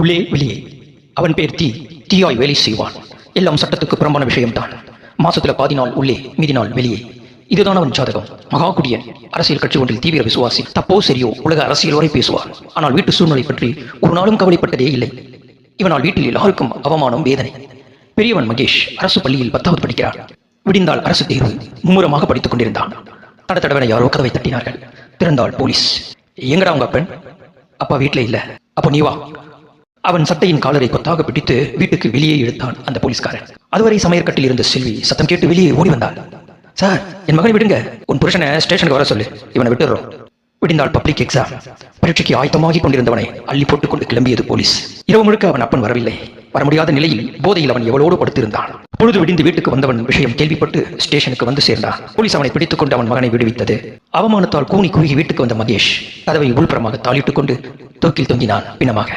உள்ளே வெளியே. அவன் பேர் தீயாய் வேலை செய்வான். எல்லாம் சட்டத்துக்கு புறம்பான விஷயம்தான். மாசத்துல பாதி நாள் உள்ளே, மீதி நாள் வெளியே. இதுதான் அவன் ஜாதகம். மகாகுடியன், அரசியல் கட்சி ஒன்றில் தீவிர விசுவாசி. தப்போ சரியோ உலக அரசியல் வரை பேசுவார். ஆனால் வீட்டு சூழ்நிலை பற்றி ஒரு நாளும் கவலைப்பட்டதே இல்லை. இவனால் வீட்டில் எல்லாருக்கும் அவமானம், வேதனை. பெரியவன் மகேஷ் அரசு பள்ளியில் 10வது படிக்கிறான். விடிந்தால் அரசு தேர்வு. மும்முரமாக படித்துக் கொண்டிருந்தான். தடவென யாரோ கதவை தட்டினார்கள். திறந்தாள் போலீஸ். எங்கடா உங்க அப்பன்? அப்பா வீட்டில் இல்ல. அப்போ நீ வா. அவன் சட்டையின் காலரை கொத்தாக பிடித்து வீட்டுக்கு வெளியே இழுத்தான் அந்த போலீஸ்காரன். அதுவரை சமையற்கட்டில் இருந்த செல்வி சத்தம் கேட்டு வெளியே ஓடி வந்தாள். சார், என் மகனை விடுங்க. உன் புருஷனை ஸ்டேஷனுக்கு வர சொல்லு. இவனை விட்டுறோம். விடிந்தால் பப்ளிக் எக்ஸாம். பரீட்சைக்கு ஆயத்தமாகி கொண்டிருந்தவனை அள்ளி போட்டுக் கொண்டு கிளம்பியது போலீஸ். இரவு முழுக்க அவன் அப்பன் வரவில்லை. வர முடியாத நிலையில் போதையில் அவன் எவளோடு படுத்திருந்தான். பொழுது விடிந்து வீட்டுக்கு வந்தவன் விஷயம் கேள்விப்பட்டு ஸ்டேஷனுக்கு வந்து சேர்ந்தான். போலீஸ் அவனை பிடித்துக் கொண்டு அவன் மகனை விடுவித்தது. அவமானத்தால் கூனி குறுகி வீட்டுக்கு வந்த மகேஷ் கதவை உள்புறமாக தாளிட்டுக் கொண்டு தூக்கில் தொங்கினான் பிணமாக.